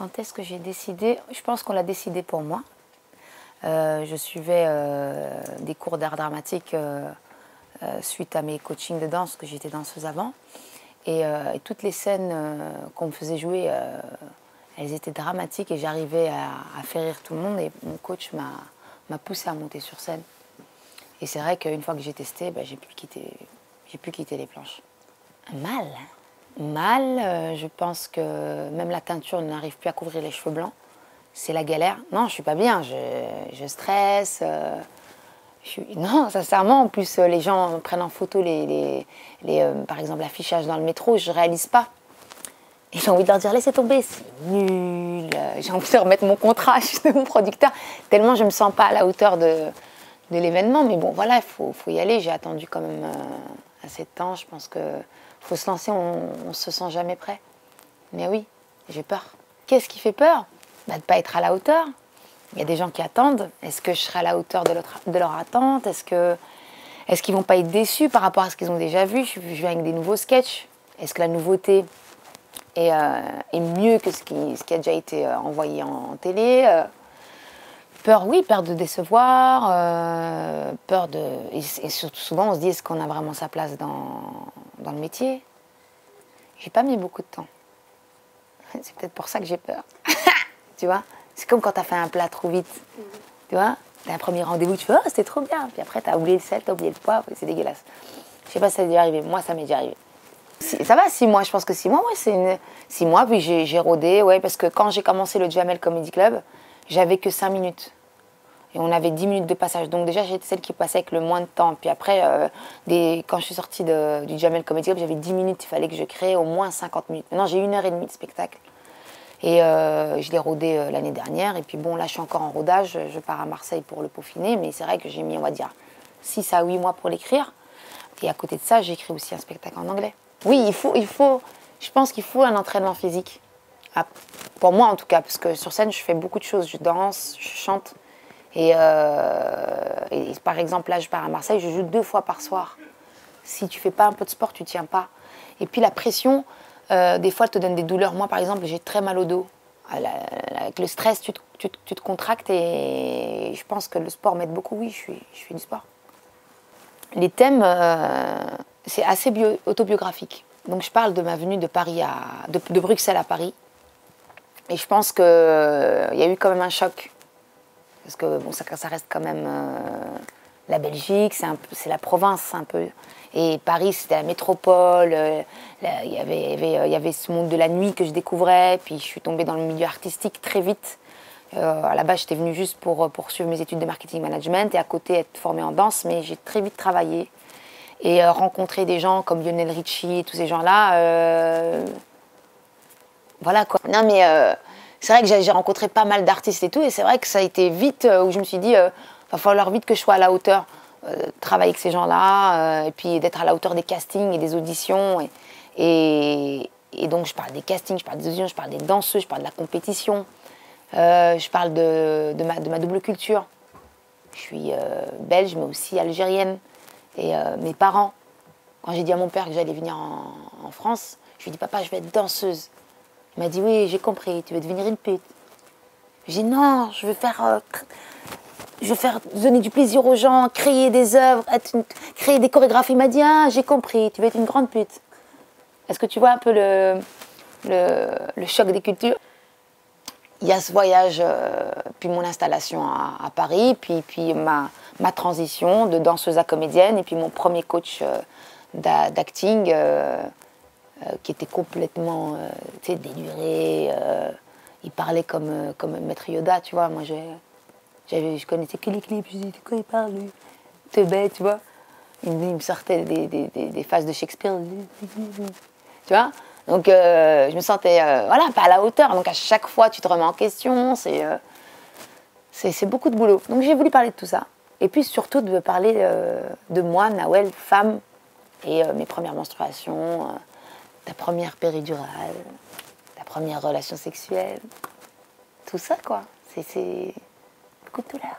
Quand est-ce que j'ai décidé? Je pense qu'on l'a décidé pour moi. Je suivais des cours d'art dramatique suite à mes coachings de danse, que j'étais danseuse avant. Et toutes les scènes qu'on me faisait jouer, elles étaient dramatiques et j'arrivais à faire rire tout le monde. Et mon coach m'a poussée à monter sur scène. Et c'est vrai qu'une fois que j'ai testé, j'ai pu quitter les planches. Mal. Mal, je pense que même la teinture n'arrive plus à couvrir les cheveux blancs. C'est la galère. Non, je suis pas bien, je stresse. Non, sincèrement, en plus, les gens prennent en photo par exemple, l'affichage dans le métro, je réalise pas. Et j'ai envie de leur dire, laissez tomber, c'est nul. J'ai envie de remettre mon contrat chez mon producteur, tellement je me sens pas à la hauteur de l'événement. Mais bon, voilà, il faut y aller. J'ai attendu quand même assez de temps. Je pense que faut se lancer, on se sent jamais prêt. Mais oui, j'ai peur. Qu'est-ce qui fait peur? De ne pas être à la hauteur. Il y a des gens qui attendent. Est-ce que je serai à la hauteur de leur attente? Est-ce qu'ils vont pas être déçus par rapport à ce qu'ils ont déjà vu? Je viens avec des nouveaux sketchs. Est-ce que la nouveauté est mieux que ce qui a déjà été envoyé en télé? Peur, oui, peur de décevoir, peur de... Et surtout souvent, on se dit, est-ce qu'on a vraiment sa place dans le métier? J'ai pas mis beaucoup de temps. C'est peut-être pour ça que j'ai peur. Tu vois? C'est comme quand tu as fait un plat trop vite. Tu vois? Tu as un premier rendez-vous, tu fais « Oh, c'était trop bien !» Puis après, tu as oublié le sel, tu as oublié le poivre, c'est dégueulasse. Je sais pas si ça m'est déjà arrivé. Moi, ça m'est déjà arrivé. Ça va, 6 mois. Je pense que 6 mois, ouais, c'est 6 mois. Puis j'ai rodé, ouais, parce que quand j'ai commencé le Jamel Comedy Club, j'avais que 5 minutes. Et on avait 10 minutes de passage. Donc déjà, j'étais celle qui passait avec le moins de temps. Puis après, quand je suis sortie du Jamel Comedy Club, j'avais 10 minutes. Il fallait que je crée au moins 50 minutes. Maintenant, j'ai 1h30 de spectacle. Et je l'ai rodé l'année dernière. Et puis bon, là, je suis encore en rodage. Je pars à Marseille pour le peaufiner. Mais c'est vrai que j'ai mis, on va dire, 6 à 8 mois pour l'écrire. Et à côté de ça, j'écris aussi un spectacle en anglais. Oui, je pense qu'il faut un entraînement physique. Ah, pour moi, en tout cas. Parce que sur scène, je fais beaucoup de choses. Je danse, je chante. Et par exemple, là, je pars à Marseille, je joue 2 fois par soir. Si tu fais pas un peu de sport, tu tiens pas. Et puis la pression, des fois, elle te donne des douleurs. Moi, par exemple, j'ai très mal au dos. Avec le stress, tu te contractes et je pense que le sport m'aide beaucoup. Oui, je fais du sport. Les thèmes, c'est assez autobiographique. Donc, je parle de ma venue de Bruxelles à Paris. Et je pense qu'il y a eu quand même un choc. Parce que bon, ça reste quand même la Belgique, c'est la province un peu. Et Paris, c'était la métropole. Il y avait ce monde de la nuit que je découvrais. Puis je suis tombée dans le milieu artistique très vite. À la base, j'étais venue juste pour poursuivre mes études de marketing management et à côté être formée en danse. Mais j'ai très vite travaillé et rencontré des gens comme Lionel Richie et tous ces gens-là. Voilà quoi. Non mais... c'est vrai que j'ai rencontré pas mal d'artistes et tout, et c'est vrai que ça a été vite où je me suis dit, va falloir vite que je sois à la hauteur, travailler avec ces gens-là, et puis d'être à la hauteur des castings et des auditions. Et donc je parle des castings, je parle des auditions, je parle des danseuses, je parle de la compétition, je parle de ma double culture. Je suis belge, mais aussi algérienne. Et mes parents, quand j'ai dit à mon père que j'allais venir en France, je lui ai dit, papa, je vais être danseuse. Il m'a dit, oui, j'ai compris, tu veux devenir une pute. J'ai dit, non, je veux faire donner du plaisir aux gens, créer des œuvres, créer des chorégraphies. Il m'a dit, ah, j'ai compris, tu veux être une grande pute. Est-ce que tu vois un peu le choc des cultures? Il y a ce voyage, puis mon installation à Paris, puis ma transition de danseuse à comédienne, et puis mon premier coach d'acting, qui était complètement déluré. Il parlait comme Maître Yoda, tu vois. Moi, je connaissais que les clips. Je disais, de quoi il parle, lui? T'es bête, tu vois. Il me sortait des phases de Shakespeare. Tu vois. Donc, je me sentais voilà, pas à la hauteur. Donc, à chaque fois, tu te remets en question. C'est beaucoup de boulot. Donc, j'ai voulu parler de tout ça. Et puis, surtout, de parler de moi, Nawel, femme, et mes premières menstruations, ta première péridurale, ta première relation sexuelle, tout ça quoi, c'est beaucoup de douleur.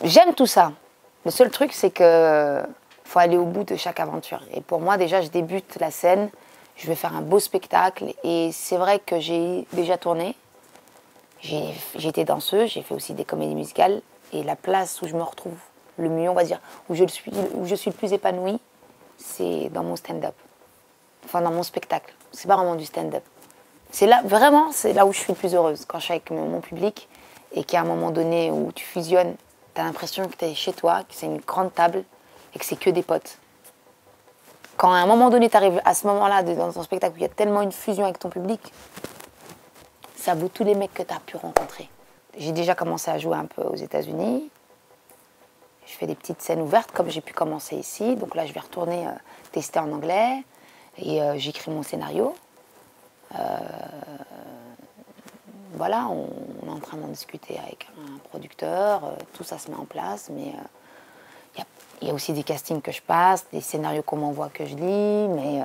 J'aime tout ça. Le seul truc c'est que faut aller au bout de chaque aventure. Et pour moi déjà je débute la scène, je vais faire un beau spectacle et c'est vrai que j'ai déjà tourné J'ai été danseuse, j'ai fait aussi des comédies musicales. Et la place où je me retrouve le mieux, on va dire, où je suis le plus épanouie, c'est dans mon stand-up. Enfin, dans mon spectacle. C'est pas vraiment du stand-up. C'est là, vraiment, c'est là où je suis le plus heureuse. Quand je suis avec mon public et qu'à un moment donné où tu fusionnes, tu as l'impression que tu es chez toi, que c'est une grande table et que c'est que des potes. Quand à un moment donné, tu arrives à ce moment-là dans ton spectacle où il y a tellement une fusion avec ton public, ça vaut tous les mecs que tu as pu rencontrer. J'ai déjà commencé à jouer un peu aux États-Unis. Je fais des petites scènes ouvertes comme j'ai pu commencer ici. Donc là, je vais retourner tester en anglais et j'écris mon scénario. Voilà, on est en train d'en discuter avec un producteur. Tout ça se met en place, mais il y a aussi des castings que je passe, des scénarios qu'on m'envoie que je lis. Mais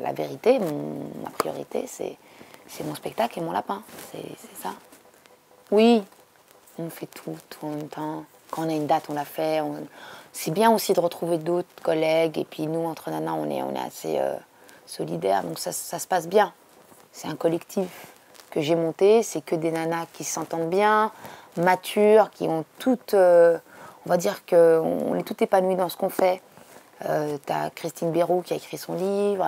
la vérité, ma priorité, c'est mon spectacle et mon lapin. C'est ça. Oui, on fait tout en même temps. Quand on a une date, on la fait. C'est bien aussi de retrouver d'autres collègues. Et puis nous, entre nanas, on est assez solidaires. Donc ça se passe bien. C'est un collectif que j'ai monté. C'est que des nanas qui s'entendent bien, matures, qui ont toutes... on va dire qu'on est toutes épanouies dans ce qu'on fait. T'as Christine Béroux qui a écrit son livre.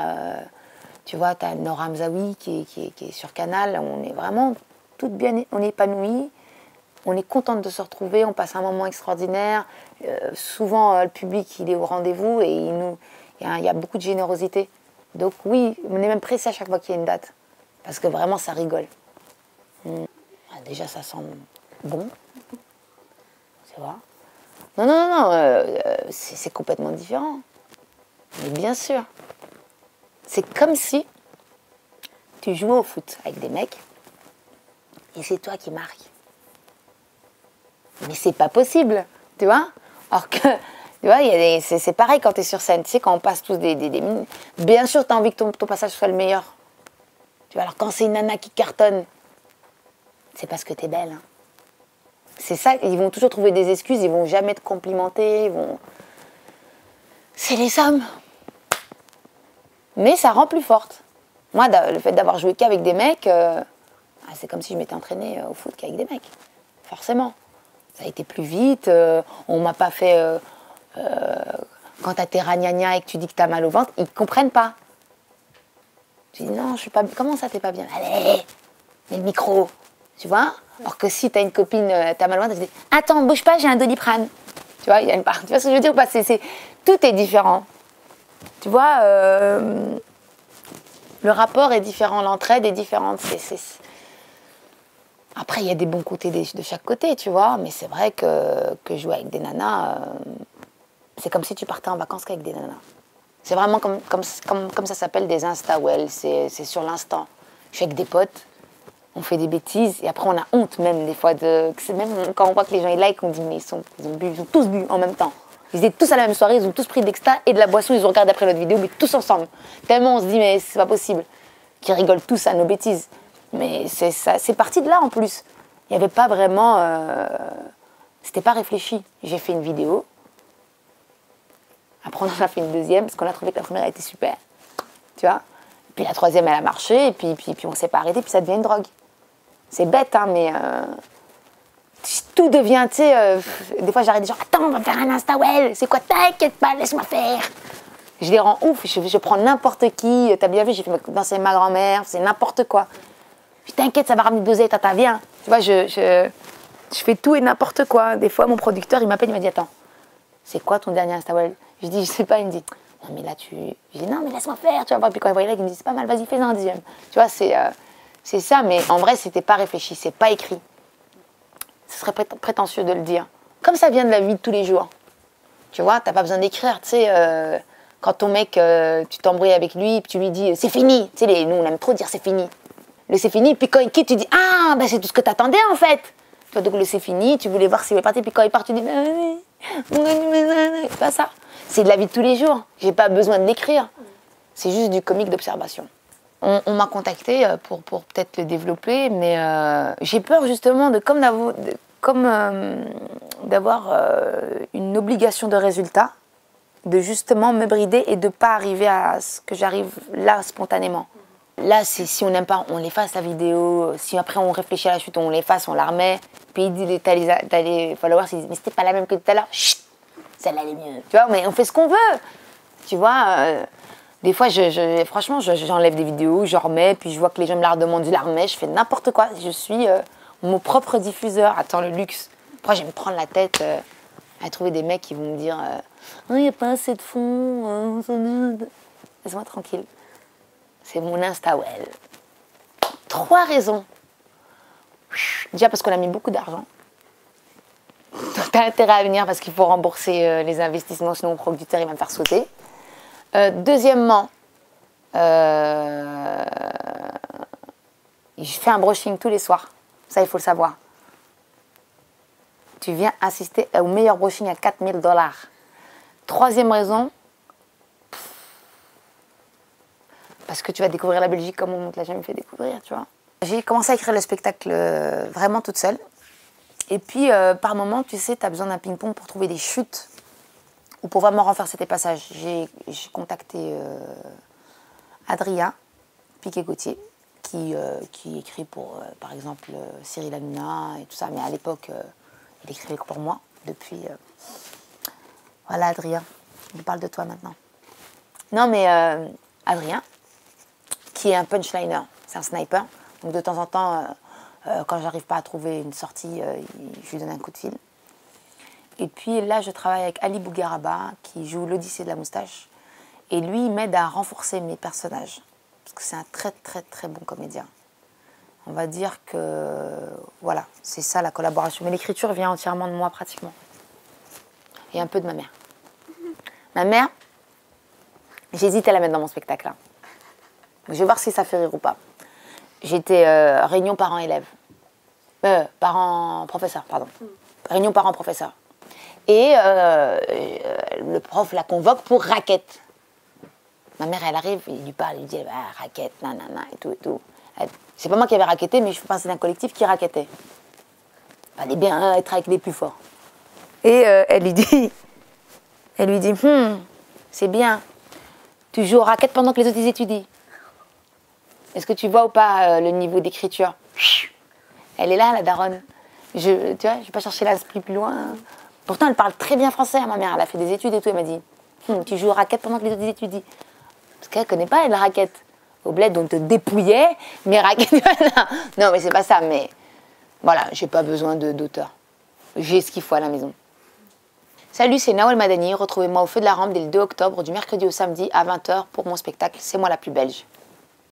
Tu vois, t'as Nora Hamzaoui qui est sur Canal. On est vraiment toutes bien... On est épanouies. On est contente de se retrouver, on passe un moment extraordinaire. Souvent, le public, il est au rendez-vous et il y a beaucoup de générosité. Donc oui, on est même pressé à chaque fois qu'il y a une date. Parce que vraiment, ça rigole. Déjà, ça sent bon. Tu vois ? Non, c'est complètement différent. Mais bien sûr. C'est comme si tu jouais au foot avec des mecs et c'est toi qui marques. Mais c'est pas possible, tu vois. Alors que, tu vois, c'est pareil quand tu es sur scène. Tu sais, quand on passe tous des minutes, bien sûr, tu as envie que ton passage soit le meilleur. Tu vois, alors quand c'est une nana qui cartonne, c'est parce que tu es belle. Hein. C'est ça, ils vont toujours trouver des excuses, ils vont jamais te complimenter, C'est les hommes. Mais ça rend plus forte. Moi, le fait d'avoir joué qu'avec des mecs, c'est comme si je m'étais entraînée au foot qu'avec des mecs. Forcément. Ça a été plus vite, on m'a pas fait... quand t'as tes ragnagnas et que tu dis que t'as mal au ventre, ils comprennent pas. Tu dis non, je suis pas... Comment ça t'es pas bien? Allez, mets le micro, tu vois. Alors que si t'as une copine, t'as mal au ventre, tu dis attends, bouge pas, j'ai un Doliprane. Tu vois, il y a une part. Tu vois ce que je veux dire ou pas? Tout est différent. Tu vois, le rapport est différent, l'entraide est différente. Après, il y a des bons côtés de chaque côté, tu vois, mais c'est vrai que jouer avec des nanas, c'est comme si tu partais en vacances qu'avec des nanas. C'est vraiment comme ça s'appelle des insta-well, c'est sur l'instant. Je suis avec des potes, on fait des bêtises, et après on a honte même des fois. Même quand on voit que les gens ils like, on dit mais ils ont tous bu en même temps. Ils étaient tous à la même soirée, ils ont tous pris de l'exta et de la boisson, ils ont regardé après notre vidéo, mais tous ensemble. Tellement on se dit mais c'est pas possible. Qu'ils rigolent tous à nos bêtises. Mais c'est parti de là en plus. Il n'y avait pas vraiment... c'était pas réfléchi. J'ai fait une vidéo. Après, on en a fait une deuxième parce qu'on a trouvé que la première a été super. Tu vois. Puis la troisième, elle a marché. Et puis on s'est pas arrêté. Puis ça devient une drogue. C'est bête, hein, mais... tout devient, tu sais... des fois, j'arrête des gens. Attends, on va faire un Insta-well. C'est quoi? T'inquiète pas, laisse-moi faire. Je les rends ouf. Je prends n'importe qui. T'as bien vu, j'ai fait danser ma grand-mère. C'est n'importe quoi. Puis t'inquiète, ça va ramener 2 t'as viens. Tu vois, je fais tout et n'importe quoi. Des fois, mon producteur, il m'appelle, il m'a dit attends, c'est quoi ton dernier Insta-well? Je dis, je sais pas. Il me dit, non, mais là, Je dis, non, mais laisse-moi faire. Tu vois, puis quand il voyait là, il me dit, c'est pas mal, vas-y, fais-en un deuxième. Tu vois, c'est ça, mais en vrai, c'était pas réfléchi, c'est pas écrit. Ce serait prétentieux de le dire. Comme ça vient de la vie de tous les jours. Tu vois, t'as pas besoin d'écrire, tu sais. Quand ton mec, tu t'embrouilles avec lui, puis tu lui dis, c'est fini. Tu sais, nous, on aime trop dire c'est fini. Le c'est fini, puis quand il quitte, tu dis ah, ben c'est tout ce que t'attendais en fait. Tu vois, donc le c'est fini, tu voulais voir s'il est parti, puis quand il part, tu dis c'est pas ça. C'est de la vie de tous les jours. J'ai pas besoin de l'écrire. C'est juste du comique d'observation. On m'a contacté pour peut-être le développer, mais j'ai peur justement d'avoir une obligation de résultat, de justement me brider et de pas arriver à ce que j'arrive là spontanément. Là, si on n'aime pas, on l'efface la vidéo. Si après on réfléchit à la chute, on l'efface, on la remet. Puis il dit, t'as les followers, ils disent, mais c'était pas la même que tout à l'heure. Chut, celle-là, elle est mieux. Tu vois, mais on fait ce qu'on veut. Tu vois, des fois, franchement, j'enlève des vidéos, je remets, puis je vois que les gens me la redemandent, je la remets, je fais n'importe quoi. Je suis mon propre diffuseur. Attends, le luxe. Après, je vais me prendre la tête à trouver des mecs qui vont me dire, il n'y a pas assez de fond. Laisse-moi tranquille. C'est mon Insta-well. 3 raisons. Déjà parce qu'on a mis beaucoup d'argent. Donc t'as intérêt à venir parce qu'il faut rembourser les investissements, sinon mon producteur il va me faire sauter. Deuxièmement, je fais un brushing tous les soirs. Ça, il faut le savoir. Tu viens assister au meilleur brushing à 4000 $. Troisième raison, parce que tu vas découvrir la Belgique comme on ne te l'a jamais fait découvrir, tu vois. J'ai commencé à écrire le spectacle vraiment toute seule. Et puis, par moment, tu sais, tu as besoin d'un ping-pong pour trouver des chutes ou pour vraiment renforcer tes passages. J'ai contacté Adrien Piquet-Gauthier, qui écrit pour, par exemple, Cyril Hanouna et tout ça. Mais à l'époque, il écrivait pour moi depuis... Voilà, Adrien, on parle de toi maintenant. Non, mais Adrien, qui est un punchliner, c'est un sniper. Donc de temps en temps, quand j'arrive pas à trouver une sortie, je lui donne un coup de fil. Et puis là, je travaille avec Ali Bougaraba, qui joue l'Odyssée de la moustache. Et lui, il m'aide à renforcer mes personnages. Parce que c'est un très très très bon comédien. On va dire que, voilà, c'est ça la collaboration. Mais l'écriture vient entièrement de moi pratiquement. Et un peu de ma mère. Ma mère, j'hésite à la mettre dans mon spectacle. Hein. Je vais voir si ça fait rire ou pas. J'étais réunion parents-élèves. Parents-professeurs, pardon. Réunion parents-professeurs. Et le prof la convoque pour raquette. Ma mère, elle arrive, il lui parle, il lui dit ah, raquette, nanana, et tout, et tout. C'est pas moi qui avais raquetté, mais je fais partie d'un collectif qui raquettait. Fallait bien être avec les plus forts. Et elle lui dit, c'est bien, tu joues aux raquettes pendant que les autres ils étudient. Est-ce que tu vois ou pas le niveau d'écriture? Elle est là, la daronne. Tu vois, je ne vais pas chercher là plus loin. Pourtant, elle parle très bien français, ma mère. Elle a fait des études et tout. Elle m'a dit, tu joues aux raquettes pendant que les autres étudient. Parce qu'elle ne connaît pas, elle, la raquette. Au bled, on te dépouillait, mais raquette, voilà. Non, mais c'est pas ça. Mais voilà, j'ai pas besoin d'auteur. J'ai ce qu'il faut à la maison. Salut, c'est Nawel Madani. Retrouvez-moi au Feu de la Rampe dès le 2 octobre, du mercredi au samedi à 20 h pour mon spectacle C'est moi la plus belge.